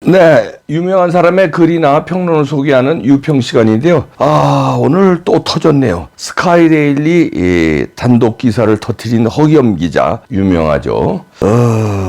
네, 유명한 사람의 글이나 평론을 소개하는 유평 시간인데요. 오늘 또 터졌네요. 스카이데일리 단독 기사를 터뜨린 허기엄 기자, 유명하죠.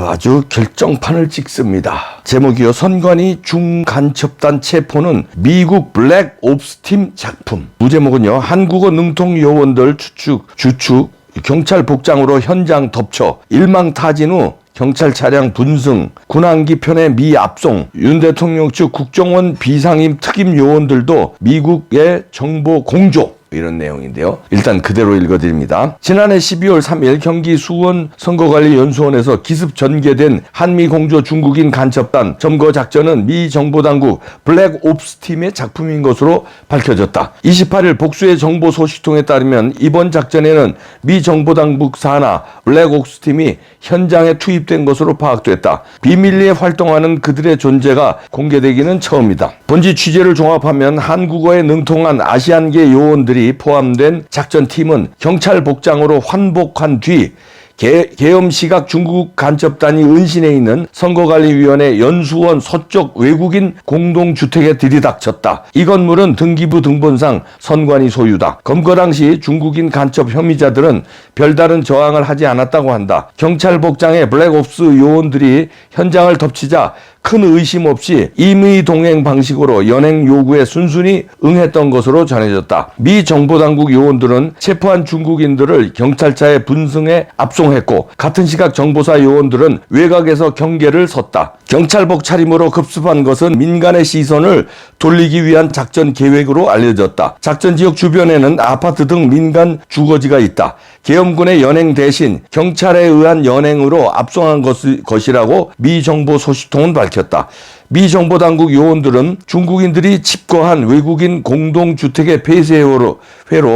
아주 결정판을 찍습니다. 제목이요. 선관위 중간첩단 체포는 미국 블랙 옵스 팀 작품. 부제목은요. 한국어 능통 요원들 주축 경찰 복장으로 현장 덮쳐 일망타진 후 경찰 차량 분승, 군항기 편의 미 압송, 윤 대통령 측 국정원 비상임 특임 요원들도 미국의 정보 공조, 이런 내용인데요. 일단 그대로 읽어드립니다. 지난해 12월 3일 경기 수원 선거관리연수원에서 기습 전개된 한미공조 중국인 간첩단 점거 작전은 미 정보당국 블랙옵스팀의 작품인 것으로 밝혀졌다. 28일 복수의 정보 소식통에 따르면 이번 작전에는 미 정보당국 산하 블랙옵스팀이 현장에 투입된 것으로 파악됐다. 비밀리에 활동하는 그들의 존재가 공개되기는 처음이다. 본지 취재를 종합하면 한국어에 능통한 아시안계 요원들이 포함된 작전팀은 경찰 복장으로 환복한 뒤 계엄시각 중국 간첩단이 은신해 있는 선거관리위원회 연수원 서쪽 외국인 공동주택에 들이닥쳤다. 이 건물은 등기부 등본상 선관위 소유다. 검거 당시 중국인 간첩 혐의자들은 별다른 저항을 하지 않았다고 한다. 경찰 복장의 블랙옵스 요원들이 현장을 덮치자 큰 의심 없이 임의 동행 방식으로 연행 요구에 순순히 응했던 것으로 전해졌다. 미 정보당국 요원들은 체포한 중국인들을 경찰차에 분승해 압송했고 같은 시각 정보사 요원들은 외곽에서 경계를 섰다. 경찰복 차림으로 급습한 것은 민간의 시선을 돌리기 위한 작전 계획으로 알려졌다. 작전 지역 주변에는 아파트 등 민간 주거지가 있다. 계엄군의 연행 대신 경찰에 의한 연행으로 압송한 것이라고 미 정보 소식통은 밝혔다. 미 정보당국 요원들은 중국인들이 집거한 외국인 공동주택의 폐쇄회로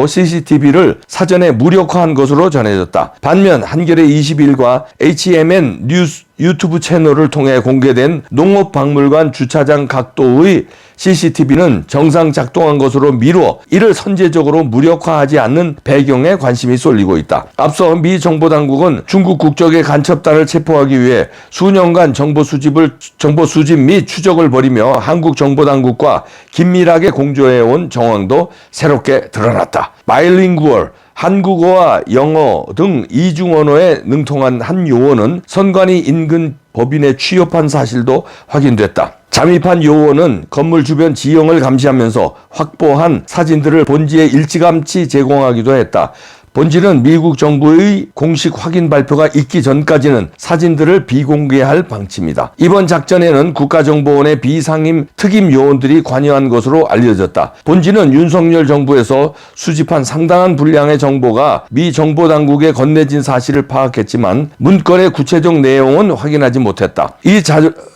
CCTV를 사전에 무력화한 것으로 전해졌다. 반면 한겨레 21과 HMN 뉴스 유튜브 채널을 통해 공개된 농업박물관 주차장 각도의 CCTV는 정상 작동한 것으로 미루어 이를 선제적으로 무력화하지 않는 배경에 관심이 쏠리고 있다. 앞서 미 정보당국은 중국 국적의 간첩단을 체포하기 위해 수년간 정보 수집 및 추적을 벌이며 한국 정보당국과 긴밀하게 공조해온 정황도 새롭게 드러났다. 바이링구얼 한국어와 영어 등 이중 언어에 능통한 한 요원은 선관위 인근 법인에 취업한 사실도 확인됐다. 잠입한 요원은 건물 주변 지형을 감시하면서 확보한 사진들을 본지에 일찌감치 제공하기도 했다. 본지는 미국 정부의 공식 확인 발표가 있기 전까지는 사진들을 비공개할 방침이다. 이번 작전에는 국가정보원의 비상임 특임 요원들이 관여한 것으로 알려졌다. 본지는 윤석열 정부에서 수집한 상당한 분량의 정보가 미 정보당국에 건네진 사실을 파악했지만 문건의 구체적 내용은 확인하지 못했다. 이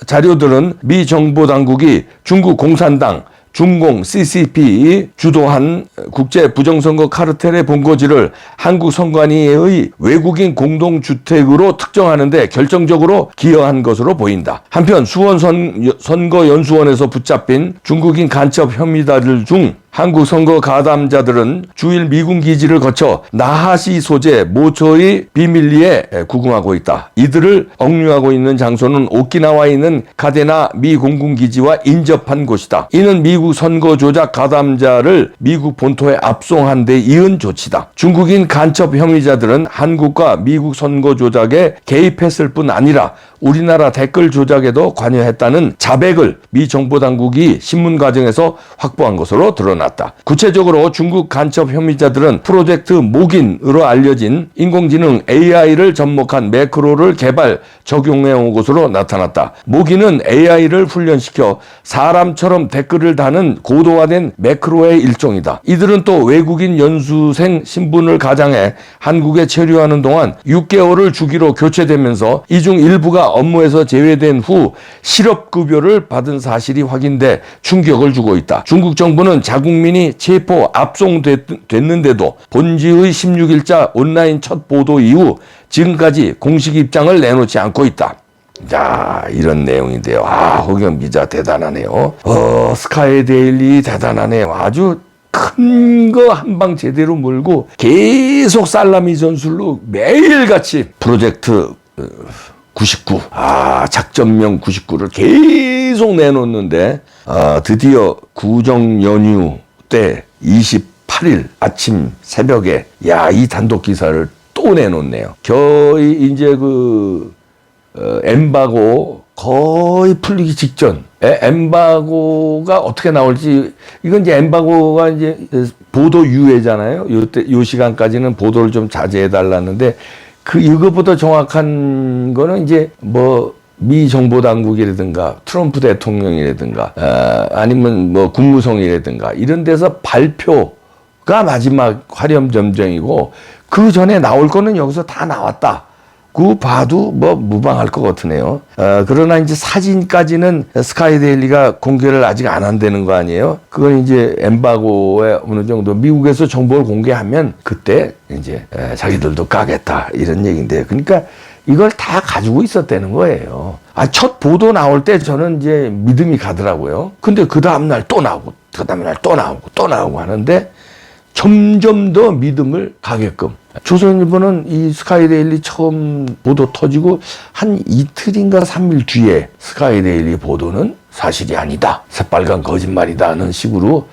자료들은 미 정보당국이 중국 공산당 중공 CCP 주도한 국제 부정선거 카르텔의 본거지를 한국 선관위의 외국인 공동주택으로 특정하는 데 결정적으로 기여한 것으로 보인다. 한편 수원 선거연수원에서 붙잡힌 중국인 간첩 혐의자들 중 한국 선거 가담자들은 주일 미군 기지를 거쳐 나하시 소재 모처의 비밀리에 구궁하고 있다. 이들을 억류하고 있는 장소는 오키나와에 있는 가데나 미 공군기지와 인접한 곳이다. 이는 미국 선거 조작 가담자를 미국 본토에 압송한 데 이은 조치다. 중국인 간첩 혐의자들은 한국과 미국 선거 조작에 개입했을 뿐 아니라 우리나라 댓글 조작에도 관여했다는 자백을 미 정보당국이 신문 과정에서 확보한 것으로 드러났다. 구체적으로 중국 간첩 혐의자들은 프로젝트 목인으로 알려진 인공지능 AI를 접목한 매크로를 개발, 적용해온 것으로 나타났다. 목인은 AI를 훈련시켜 사람처럼 댓글을 다는 고도화된 매크로의 일종이다. 이들은 또 외국인 연수생 신분을 가장해 한국에 체류하는 동안 6개월을 주기로 교체되면서 이 중 일부가 업무에서 제외된 후 실업급여를 받은 사실이 확인돼 충격을 주고 있다. 중국 정부는 자국민이 체포 압송됐는데도 본지의 16일자 온라인 첫 보도 이후 지금까지 공식 입장을 내놓지 않고 있다. 자, 이런 내용인데요. 허기엄 기자 대단하네요. 스카이데일리 대단하네요. 아주 큰 거 한 방 제대로 몰고 계속 살라미 전술로 매일같이 프로젝트 99. 작전명 99를 계속 내놓는데, 드디어 구정 연휴 때 28일 아침 새벽에, 이 단독 기사를 또 내놓네요. 거의 이제 엠바고 거의 풀리기 직전. 엠바고가 어떻게 나올지, 이건 이제 엠바고가 이제 보도 유예잖아요. 요 시간까지는 보도를 좀 자제해 달라는데, 이거보다 정확한 거는 이제 미 정보 당국이라든가 트럼프 대통령이라든가 아니면 국무성이라든가 이런 데서 발표가 마지막 화렴점정이고, 그 전에 나올 거는 여기서 다 나왔다. 그 봐도 무방할 것 같으네요. 그러나 이제 사진까지는 스카이데일리가 공개를 아직 안 한다는 거 아니에요? 그건 이제 엠바고에 어느 정도 미국에서 정보를 공개하면 그때 이제 자기들도 까겠다 이런 얘기인데, 그러니까 이걸 다 가지고 있었다는 거예요. 첫 보도 나올 때 저는 이제 믿음이 가더라고요. 근데 그 다음날 또 나오고, 그 다음날 또 나오고, 또 나오고 하는데 점점 더 믿음을 가게끔. 조선일보는 이 스카이데일리 처음 보도 터지고 한 이틀인가 3일 뒤에 스카이데일리 보도는 사실이 아니다, 새빨간 거짓말이다 하는 식으로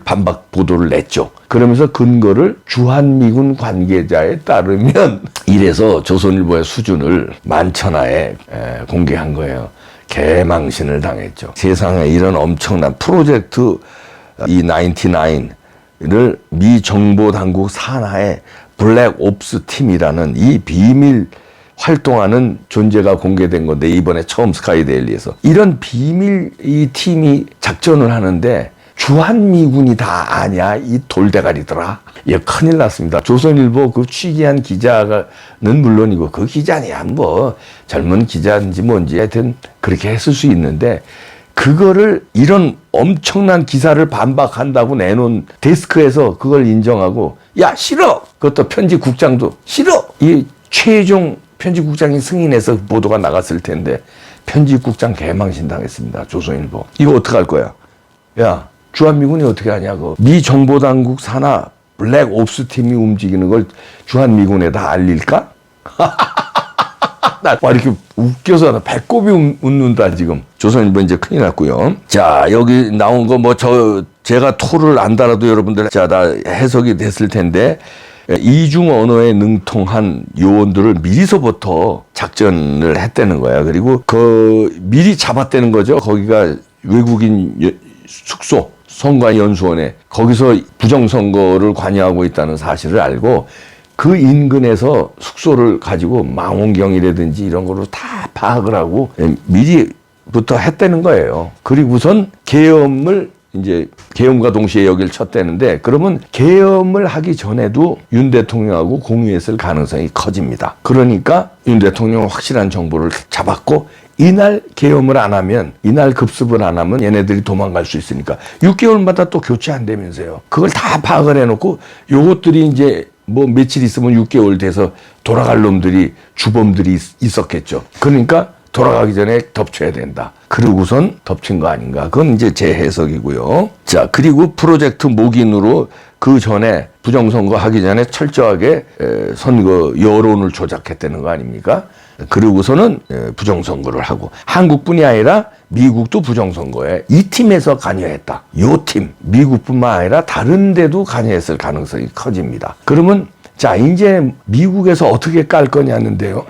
반박 보도를 냈죠. 그러면서 근거를 주한미군 관계자에 따르면, 이래서 조선일보의 수준을 만천하에 공개한 거예요. 개망신을 당했죠. 세상에 이런 엄청난 프로젝트 이 99를 미 정보 당국 산하의 블랙 옵스 팀이라는 이 비밀 활동하는 존재가 공개된 건데, 이번에 처음 스카이데일리에서 이런 비밀 이 팀이 작전을 하는데 주한미군이 다 아냐, 이 돌대가리더라. 큰일 났습니다. 조선일보 그 취재한 기자는 물론이고, 그 기자냐 젊은 기자인지 뭔지 하여튼 그렇게 했을 수 있는데, 그거를 이런 엄청난 기사를 반박한다고 내놓은 데스크에서 그걸 인정하고, 싫어! 그것도 편집국장도 싫어! 이 최종 편집국장이 승인해서 보도가 나갔을 텐데, 편집국장 개망신 당했습니다. 조선일보. 이거 어떡할 거야? 주한미군이 어떻게 하냐고. 미 정보당국 산하 블랙 옵스 팀이 움직이는 걸 주한미군에다 알릴까? 이렇게 웃겨서 나 배꼽이 웃는다 지금. 조선일보 이제 큰일 났고요. 자, 여기 나온 거 제가 토를 안 달아도 여러분들 다 해석이 됐을 텐데, 이중 언어에 능통한 요원들을 미리서부터 작전을 했다는 거야. 그리고 미리 잡았다는 거죠. 거기가 외국인 숙소, 선관연수원에, 거기서 부정선거를 관여하고 있다는 사실을 알고 그 인근에서 숙소를 가지고 망원경이라든지 이런 거로 다 파악을 하고 미리부터 했다는 거예요. 그리고선 계엄과 동시에 여기를 쳤다는데, 그러면 계엄을 하기 전에도 윤 대통령하고 공유했을 가능성이 커집니다. 그러니까 윤 대통령은 확실한 정보를 잡았고, 이날 계엄을 안 하면, 이날 급습을 안 하면 얘네들이 도망갈 수 있으니까 6개월마다 또 교체한다면서요. 그걸 다 파악을 해놓고, 요것들이 이제 며칠 있으면 6개월 돼서 돌아갈 놈들이, 주범들이 있었겠죠. 그러니까 돌아가기 전에 덮쳐야 된다. 그러고선 덮친 거 아닌가. 그건 이제 제 해석이고요. 자, 그리고 프로젝트 목인으로 그 전에 부정선거 하기 전에 철저하게 선거 여론을 조작했다는 거 아닙니까? 그러고서는 부정선거를 하고, 한국뿐이 아니라 미국도 부정선거에 이 팀에서 관여했다. 요 팀, 미국뿐만 아니라 다른 데도 관여했을 가능성이 커집니다. 그러면 자, 이제 미국에서 어떻게 깔 거냐는데요.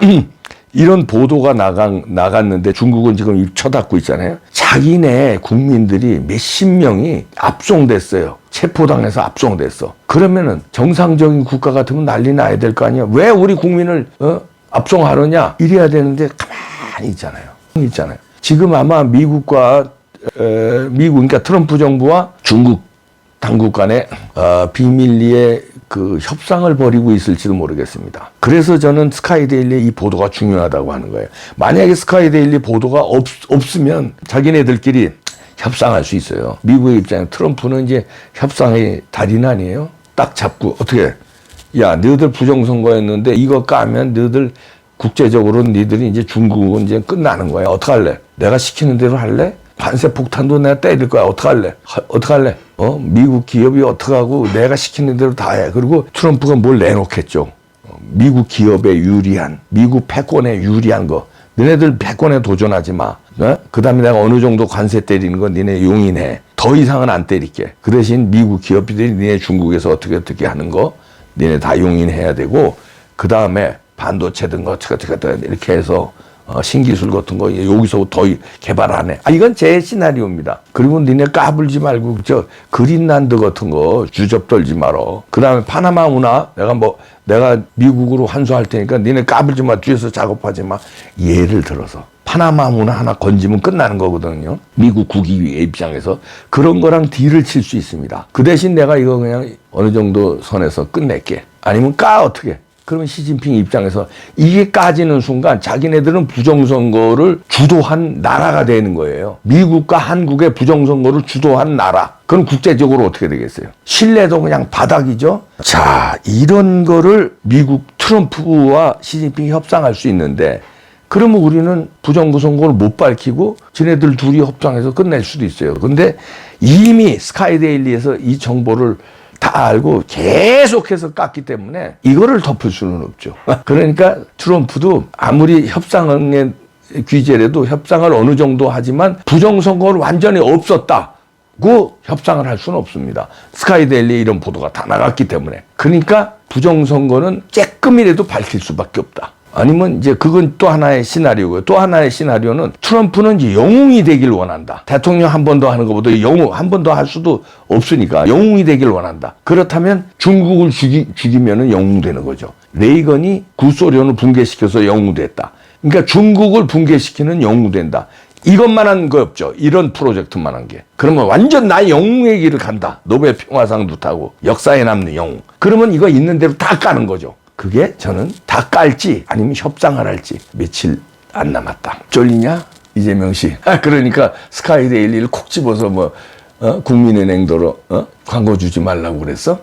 이런 보도가 나갔는데 중국은 지금 입 쳐닫고 있잖아요. 자기네 국민들이 몇십 명이 압송됐어요. 체포당해서 압송됐어. 그러면은 정상적인 국가 같으면 난리 나야 될 거 아니야. 왜 우리 국민을 압송하느냐, 이래야 되는데 가만히 있잖아요. 지금 아마 미국, 그러니까 트럼프 정부와 중국 당국 간에 비밀리에 협상을 벌이고 있을지도 모르겠습니다. 그래서 저는 스카이데일리의 이 보도가 중요하다고 하는 거예요. 만약에 스카이데일리 보도가 없으면 자기네들끼리 협상할 수 있어요. 미국의 입장에 트럼프는 이제 협상의 달인 아니에요? 딱 잡고 어떻게, 너희들 부정선거였는데 이거 까면 너희들 국제적으로 니들이 이제 중국은 이제 끝나는 거야. 어떡할래? 내가 시키는 대로 할래? 관세 폭탄도 내가 때릴 거야. 어떡할래? 미국 기업이 어떡하고 내가 시키는 대로 다 해. 그리고 트럼프가 뭘 내놓겠죠. 미국 기업에 유리한, 미국 패권에 유리한 거. 너네들 100건에 도전하지 마. 그 다음에 내가 어느 정도 관세 때리는 건 니네 용인해. 더 이상은 안 때릴게. 그 대신 미국 기업들이 니네 중국에서 어떻게 하는 거 니네 다 용인해야 되고, 그 다음에 반도체든 거 어떻게 이렇게 해서 신기술 같은 거 여기서 더 개발 안 해. 이건 제 시나리오입니다. 그리고 니네 까불지 말고 그린란드 같은 거 주접 떨지 말어. 그 다음에 파나마 운하 내가 미국으로 환수할 테니까 니네 까불지 마. 뒤에서 작업하지 마. 예를 들어서 파나마 운하 하나 건지면 끝나는 거거든요. 미국 국익의 입장에서 그런 거랑 딜을 칠 수 있습니다. 그 대신 내가 이거 그냥 어느 정도 선에서 끝낼게. 아니면 어떻게? 그러면 시진핑 입장에서 이게 까지는 순간 자기네들은 부정선거를 주도한 나라가 되는 거예요. 미국과 한국의 부정선거를 주도한 나라. 그럼 국제적으로 어떻게 되겠어요? 신뢰도 그냥 바닥이죠. 자, 이런 거를 미국 트럼프와 시진핑이 협상할 수 있는데, 그러면 우리는 부정선거를 못 밝히고 지네들 둘이 협상해서 끝낼 수도 있어요. 근데 이미 스카이데일리에서 이 정보를 다 알고 계속해서 깠기 때문에 이거를 덮을 수는 없죠. 그러니까 트럼프도 아무리 협상의 규제라도 협상을 어느 정도 하지만 부정선거를 완전히 없었다고 협상을 할 수는 없습니다. 스카이데일리에 이런 보도가 다 나갔기 때문에. 그러니까 부정선거는 조금이라도 밝힐 수밖에 없다. 아니면 이제 그건 또 하나의 시나리오고요. 또 하나의 시나리오는 트럼프는 이제 영웅이 되길 원한다. 대통령 한 번 더 하는 것보다 영웅 한 번 더 할 수도 없으니까 영웅이 되길 원한다. 그렇다면 중국을 죽이면은 영웅 되는 거죠. 레이건이 구소련을 붕괴시켜서 영웅 됐다. 그러니까 중국을 붕괴시키는 영웅 된다. 이것만한 거 없죠. 이런 프로젝트만 한 게. 그러면 완전 나 영웅의 길을 간다. 노벨 평화상도 타고 역사에 남는 영웅. 그러면 이거 있는 대로 다 까는 거죠. 그게 저는 다 깔지 아니면 협상을 할지 며칠 안 남았다. 쫄리냐? 이재명 씨. 그러니까 스카이데일리를 콕 집어서 국민은행도로 광고 주지 말라고 그랬어?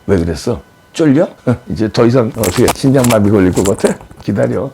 왜 그랬어? 쫄려? 이제 더 이상 어떻게 심장마비 걸릴 것 같아? 기다려.